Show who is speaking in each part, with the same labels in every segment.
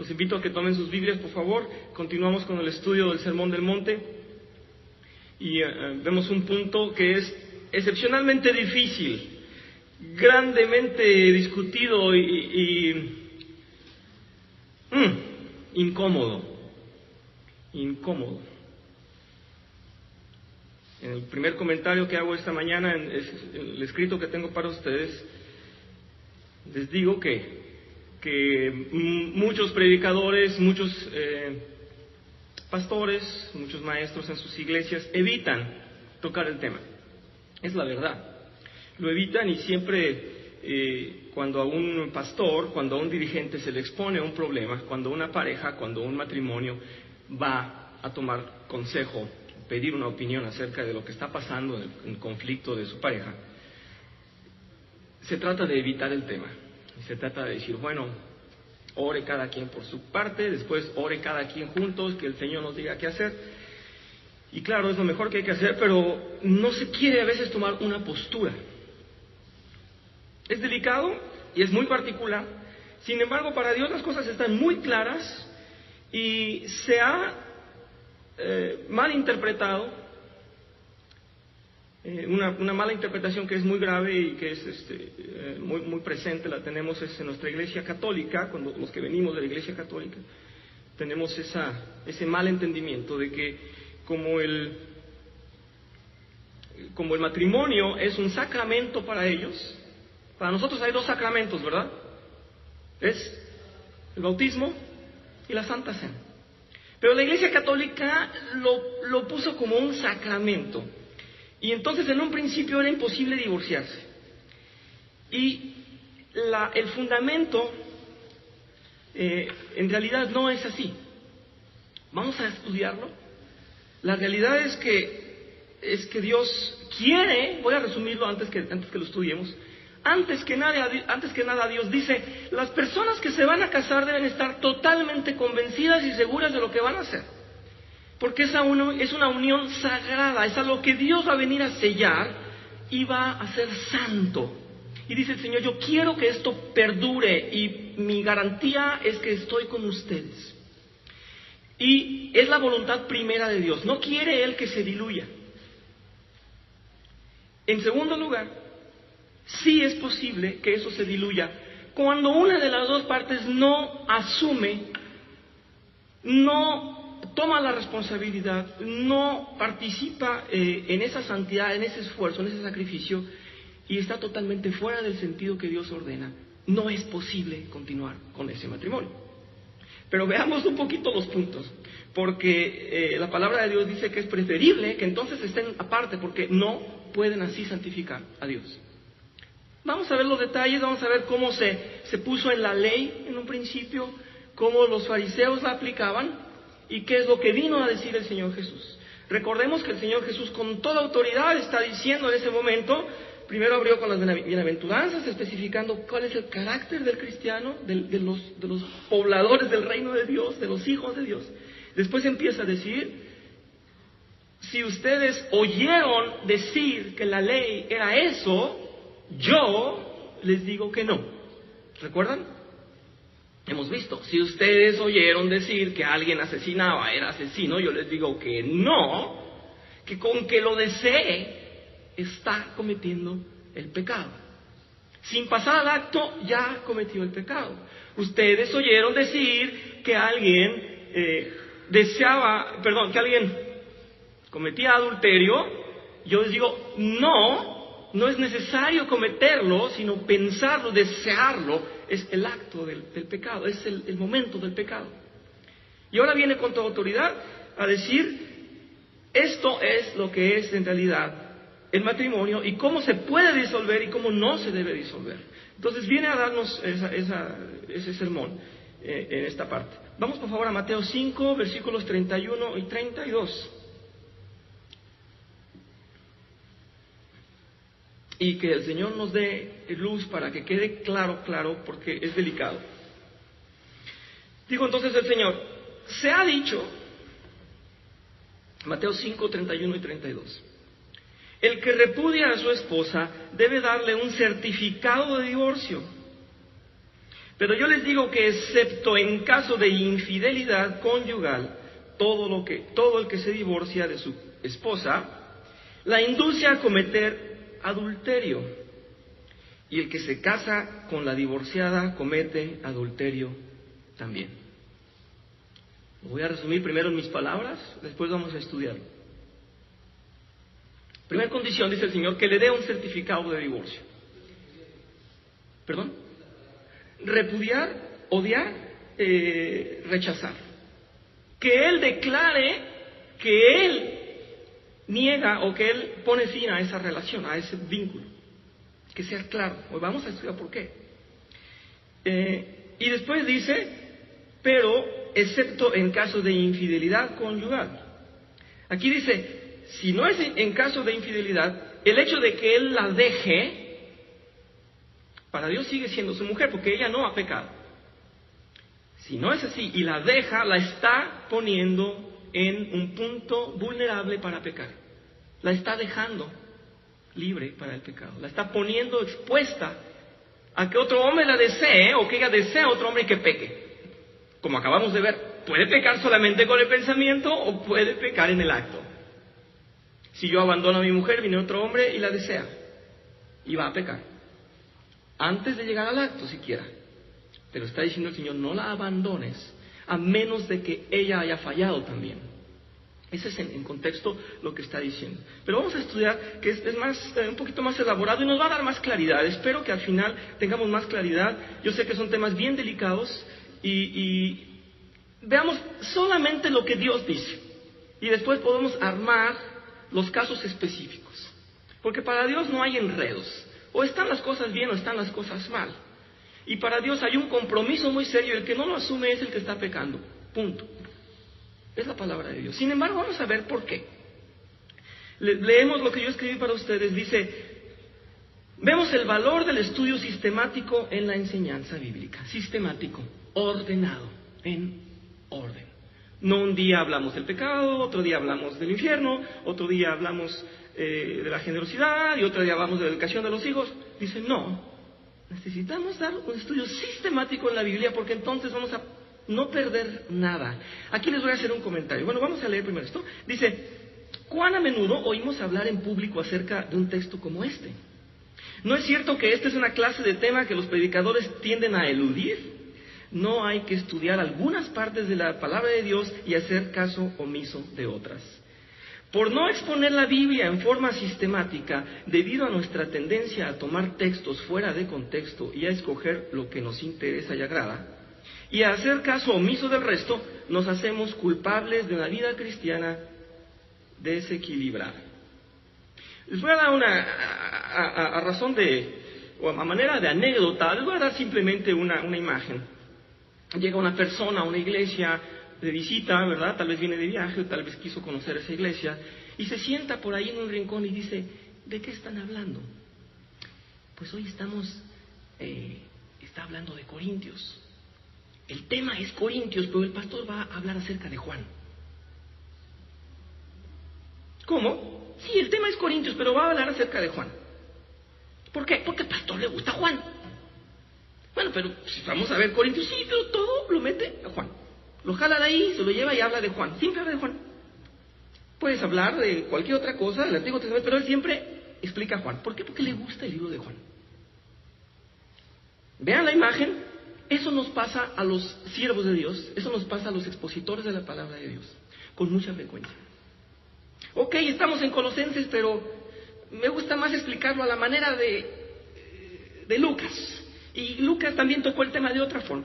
Speaker 1: Los invito a que tomen sus Biblias, por favor. Continuamos con el estudio del Sermón del Monte. Y vemos un punto que es excepcionalmente difícil, grandemente discutido y incómodo. En el primer comentario que hago esta mañana, en el escrito que tengo para ustedes, les digo que muchos predicadores, muchos pastores, muchos maestros en sus iglesias evitan tocar el tema. Es la verdad. Lo evitan y siempre cuando a un pastor, cuando a un dirigente se le expone un problema, cuando una pareja, cuando un matrimonio va a tomar consejo, pedir una opinión acerca de lo que está pasando en el conflicto de su pareja, se trata de evitar el tema. Se trata de decir, bueno, ore cada quien por su parte, después ore cada quien juntos, que el Señor nos diga qué hacer. Y claro, es lo mejor que hay que hacer, pero no se quiere a veces tomar una postura. Es delicado y es muy particular. Sin embargo, para Dios las cosas están muy claras y se ha mal interpretado. Una mala interpretación que es muy grave y que es muy presente, la tenemos en nuestra iglesia católica. Cuando los que venimos de la iglesia católica tenemos ese mal entendimiento de que como el matrimonio es un sacramento para ellos, para nosotros hay dos sacramentos, ¿verdad? Es el bautismo y la Santa Cena. Pero la iglesia católica lo puso como un sacramento. Y entonces en un principio era imposible divorciarse. Y el fundamento en realidad no es así. Vamos a estudiarlo. La realidad es que Dios quiere, voy a resumirlo antes que lo estudiemos. Antes que nada Dios dice, las personas que se van a casar deben estar totalmente convencidas y seguras de lo que van a hacer. Porque es una unión sagrada, es algo que Dios va a venir a sellar y va a ser santo. Y dice el Señor, yo quiero que esto perdure y mi garantía es que estoy con ustedes. Y es la voluntad primera de Dios, no quiere Él que se diluya. En segundo lugar, sí es posible que eso se diluya cuando una de las dos partes no asume, no toma la responsabilidad, no participa en esa santidad, en ese esfuerzo, en ese sacrificio, y está totalmente fuera del sentido que Dios ordena. No es posible continuar con ese matrimonio. Pero veamos un poquito los puntos, porque la palabra de Dios dice que es preferible que entonces estén aparte, porque no pueden así santificar a Dios. Vamos a ver los detalles, vamos a ver cómo se puso en la ley en un principio, cómo los fariseos la aplicaban, y qué es lo que vino a decir el Señor Jesús. Recordemos que el Señor Jesús con toda autoridad está diciendo en ese momento, primero abrió con las bienaventuranzas, especificando cuál es el carácter del cristiano, de los pobladores del reino de Dios, de los hijos de Dios. Después empieza a decir, si ustedes oyeron decir que la ley era eso, yo les digo que no. ¿Recuerdan? Hemos visto, si ustedes oyeron decir que alguien asesinaba, era asesino, yo les digo que no, que con que lo desee, está cometiendo el pecado. Sin pasar al acto, ya cometió el pecado. Ustedes oyeron decir que alguien que alguien cometía adulterio, yo les digo, no es necesario cometerlo, sino pensarlo, desearlo. Es el acto del pecado, es el momento del pecado. Y ahora viene con toda autoridad a decir, esto es lo que es en realidad el matrimonio y cómo se puede disolver y cómo no se debe disolver. Entonces viene a darnos ese sermón en esta parte. Vamos por favor a Mateo 5, versículos 31 y 32. Y que el Señor nos dé luz para que quede claro, porque es delicado. Dijo entonces el Señor, se ha dicho, Mateo 5, 31 y 32, el que repudia a su esposa debe darle un certificado de divorcio. Pero yo les digo que excepto en caso de infidelidad conyugal, todo el que se divorcia de su esposa, la induce a cometer adulterio. Y el que se casa con la divorciada comete adulterio también. Lo voy a resumir primero en mis palabras, después vamos a estudiarlo. Primera condición, dice el Señor, que le dé un certificado de divorcio. ¿Perdón? Repudiar, odiar, rechazar. Que él declare que él niega o que él pone fin a esa relación, a ese vínculo. Que sea claro. Hoy vamos a estudiar por qué. Y después dice, pero excepto en caso de infidelidad conyugal. Aquí dice, si no es en caso de infidelidad, el hecho de que él la deje, para Dios sigue siendo su mujer, porque ella no ha pecado. Si no es así y la deja, la está poniendo en un punto vulnerable para pecar. La está dejando libre para el pecado. La está poniendo expuesta a que otro hombre la desee o que ella desee a otro hombre que peque. Como acabamos de ver, puede pecar solamente con el pensamiento o puede pecar en el acto. Si yo abandono a mi mujer, viene otro hombre y la desea y va a pecar. Antes de llegar al acto siquiera. Pero está diciendo el Señor, no la abandones, a menos de que ella haya fallado también. Ese es en contexto lo que está diciendo. Pero vamos a estudiar, que es más, un poquito más elaborado y nos va a dar más claridad. Espero que al final tengamos más claridad. Yo sé que son temas bien delicados y veamos solamente lo que Dios dice. Y después podemos armar los casos específicos. Porque para Dios no hay enredos. O están las cosas bien o están las cosas mal. Y para Dios hay un compromiso muy serio. El que no lo asume es el que está pecando. Punto. Es la palabra de Dios. Sin embargo, vamos a ver por qué. Leemos lo que yo escribí para ustedes. Dice, vemos el valor del estudio sistemático en la enseñanza bíblica. Sistemático, ordenado, en orden. No un día hablamos del pecado, otro día hablamos del infierno, otro día hablamos de la generosidad y otro día hablamos de la educación de los hijos. Dice, no, necesitamos dar un estudio sistemático en la Biblia porque entonces vamos a no perder nada. Aquí les voy a hacer un comentario. Bueno, vamos a leer primero esto. Dice, ¿cuán a menudo oímos hablar en público acerca de un texto como este? ¿No es cierto que esta es una clase de tema que los predicadores tienden a eludir? No hay que estudiar algunas partes de la palabra de Dios y hacer caso omiso de otras. Por no exponer la Biblia en forma sistemática, debido a nuestra tendencia a tomar textos fuera de contexto y a escoger lo que nos interesa y agrada, y a hacer caso omiso del resto, nos hacemos culpables de una vida cristiana desequilibrada. Les voy a dar a razón o a manera de anécdota, les voy a dar simplemente una imagen. Llega una persona a una iglesia de visita, ¿verdad? Tal vez viene de viaje, o tal vez quiso conocer esa iglesia, y se sienta por ahí en un rincón y dice, ¿de qué están hablando? Pues hoy está hablando de Corintios. El tema es Corintios, pero el pastor va a hablar acerca de Juan. ¿Cómo? Sí, el tema es Corintios, pero va a hablar acerca de Juan. ¿Por qué? Porque al pastor le gusta Juan. Bueno, pero si vamos a ver Corintios, sí, pero todo lo mete a Juan. Lo jala de ahí, se lo lleva y habla de Juan. Siempre habla de Juan. Puedes hablar de cualquier otra cosa del Antiguo Testamento, pero él siempre explica a Juan. ¿Por qué? Porque le gusta el libro de Juan. Vean la imagen. Eso nos pasa a los siervos de Dios, eso nos pasa a los expositores de la palabra de Dios, con mucha frecuencia. Ok, estamos en Colosenses, pero me gusta más explicarlo a la manera de Lucas. Y Lucas también tocó el tema de otra forma.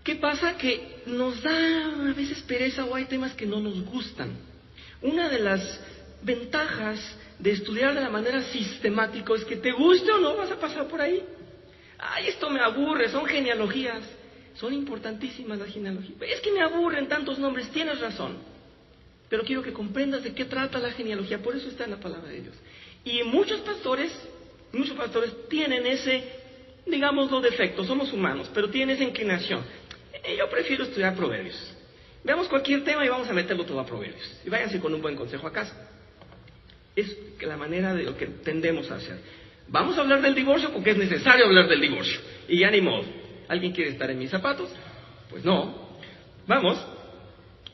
Speaker 1: ¿Qué pasa? Que nos da a veces pereza o hay temas que no nos gustan. Una de las ventajas de estudiar de la manera sistemática es que te guste o no vas a pasar por ahí. Ay, esto me aburre, son genealogías. Son importantísimas las genealogías. Es que me aburren tantos nombres, tienes razón. Pero quiero que comprendas de qué trata la genealogía, por eso está en la palabra de Dios. Y muchos pastores tienen ese, digámoslo, defecto, somos humanos, pero tienen esa inclinación. Yo prefiero estudiar Proverbios. Veamos cualquier tema y vamos a meterlo todo a Proverbios. Y váyanse con un buen consejo a casa. Es la manera de lo que tendemos a hacer. Vamos a hablar del divorcio porque es necesario hablar del divorcio. Y ya ni modo. ¿Alguien quiere estar en mis zapatos? Pues no. Vamos.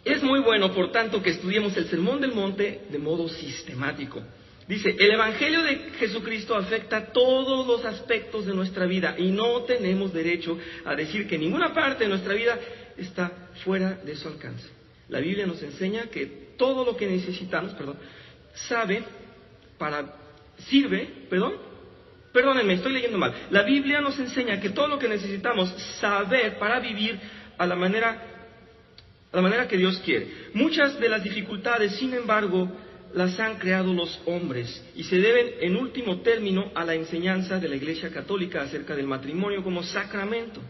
Speaker 1: Es muy bueno, por tanto, que estudiemos el Sermón del Monte de modo sistemático. Dice, el Evangelio de Jesucristo afecta todos los aspectos de nuestra vida y no tenemos derecho a decir que ninguna parte de nuestra vida está fuera de su alcance. La Biblia nos enseña que todo lo que necesitamos, perdónenme, estoy leyendo mal. La Biblia nos enseña que todo lo que necesitamos saber para vivir a la manera que Dios quiere. Muchas de las dificultades, sin embargo, las han creado los hombres y se deben, en último término, a la enseñanza de la Iglesia Católica acerca del matrimonio como sacramento.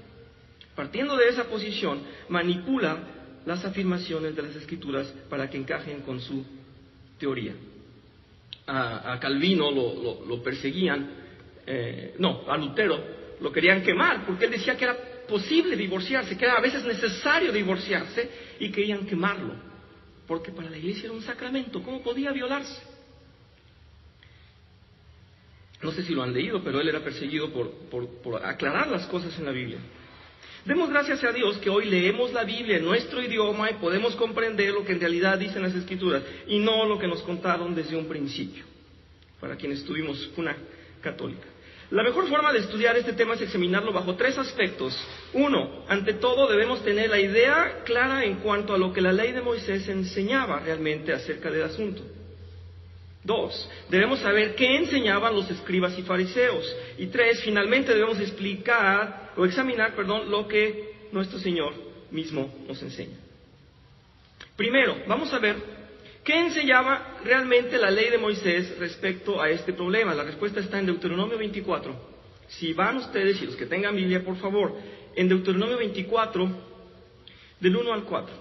Speaker 1: Partiendo de esa posición, manipula las afirmaciones de las Escrituras para que encajen con su teoría. A Calvino lo perseguían, a Lutero lo querían quemar porque él decía que era posible divorciarse, que era a veces necesario divorciarse y querían quemarlo. Porque para la Iglesia era un sacramento, ¿cómo podía violarse? No sé si lo han leído, pero él era perseguido por aclarar las cosas en la Biblia. Demos gracias a Dios que hoy leemos la Biblia en nuestro idioma y podemos comprender lo que en realidad dicen las Escrituras y no lo que nos contaron desde un principio, para quienes tuvimos una católica. La mejor forma de estudiar este tema es examinarlo bajo 3 aspectos. 1, ante todo debemos tener la idea clara en cuanto a lo que la ley de Moisés enseñaba realmente acerca del asunto. 2, debemos saber qué enseñaban los escribas y fariseos. Y 3, finalmente debemos examinar lo que nuestro Señor mismo nos enseña. Primero, vamos a ver ¿qué enseñaba realmente la ley de Moisés respecto a este problema? La respuesta está en Deuteronomio 24. Si van ustedes y los que tengan Biblia, por favor, en Deuteronomio 24, del 1 al 4.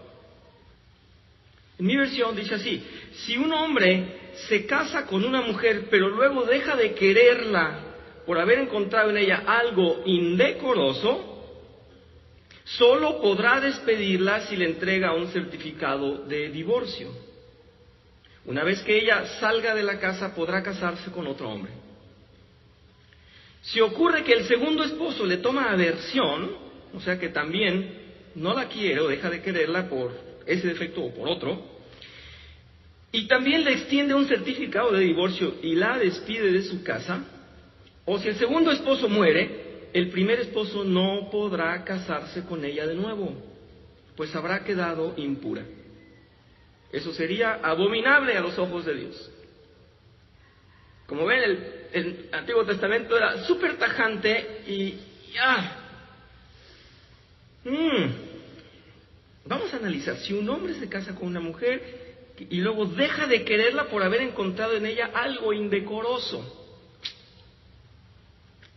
Speaker 1: En mi versión dice así: si un hombre se casa con una mujer, pero luego deja de quererla por haber encontrado en ella algo indecoroso, solo podrá despedirla si le entrega un certificado de divorcio. Una vez que ella salga de la casa, podrá casarse con otro hombre. Si ocurre que el segundo esposo le toma aversión, o sea que también no la quiere o deja de quererla por ese defecto o por otro, y también le extiende un certificado de divorcio y la despide de su casa, o si el segundo esposo muere, el primer esposo no podrá casarse con ella de nuevo, pues habrá quedado impura. Eso sería abominable a los ojos de Dios. Como ven, el Antiguo Testamento era súper tajante y Vamos a analizar, si un hombre se casa con una mujer y luego deja de quererla por haber encontrado en ella algo indecoroso.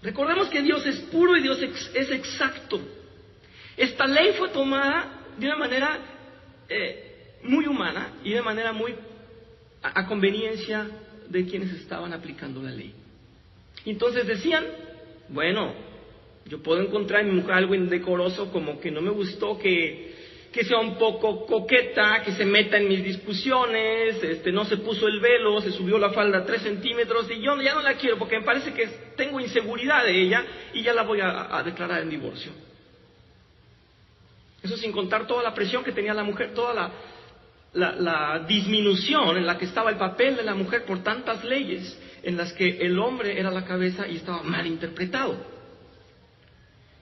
Speaker 1: Recordemos que Dios es puro y Dios es exacto. Esta ley fue tomada de una manera muy humana y de manera muy a conveniencia de quienes estaban aplicando la ley. Y entonces decían, bueno, yo puedo encontrar en mi mujer algo indecoroso, como que no me gustó que sea un poco coqueta, que se meta en mis discusiones, no se puso el velo, se subió la falda 3 centímetros, y yo ya no la quiero porque me parece que tengo inseguridad de ella y ya la voy a declarar en divorcio. Eso sin contar toda la presión que tenía la mujer, toda la disminución en la que estaba el papel de la mujer por tantas leyes en las que el hombre era la cabeza y estaba mal interpretado.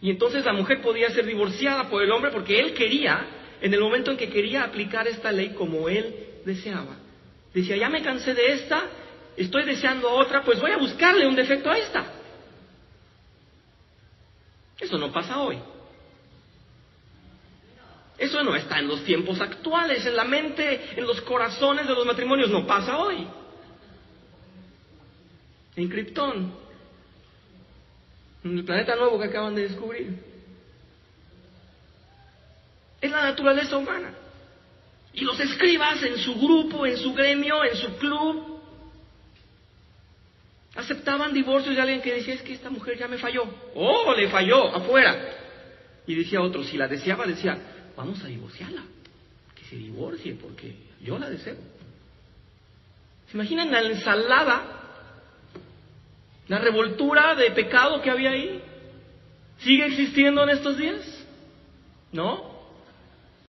Speaker 1: Y entonces la mujer podía ser divorciada por el hombre porque él quería, en el momento en que quería aplicar esta ley como él deseaba. Decía, ya me cansé de esta, estoy deseando otra, pues voy a buscarle un defecto a esta. Eso no pasa hoy. Eso no está en los tiempos actuales, en la mente, en los corazones de los matrimonios, no pasa hoy. En Krypton, en el planeta nuevo que acaban de descubrir. Es la naturaleza humana. Y los escribas en su grupo, en su gremio, en su club, aceptaban divorcios de alguien que decía, es que esta mujer ya me falló. ¡Oh, le falló! ¡Afuera! Y decía otro, si la deseaba, decía, vamos a divorciarla, que se divorcie, porque yo la deseo. ¿Se imaginan la ensalada, la revoltura de pecado que había ahí? ¿Sigue existiendo en estos días? ¿No?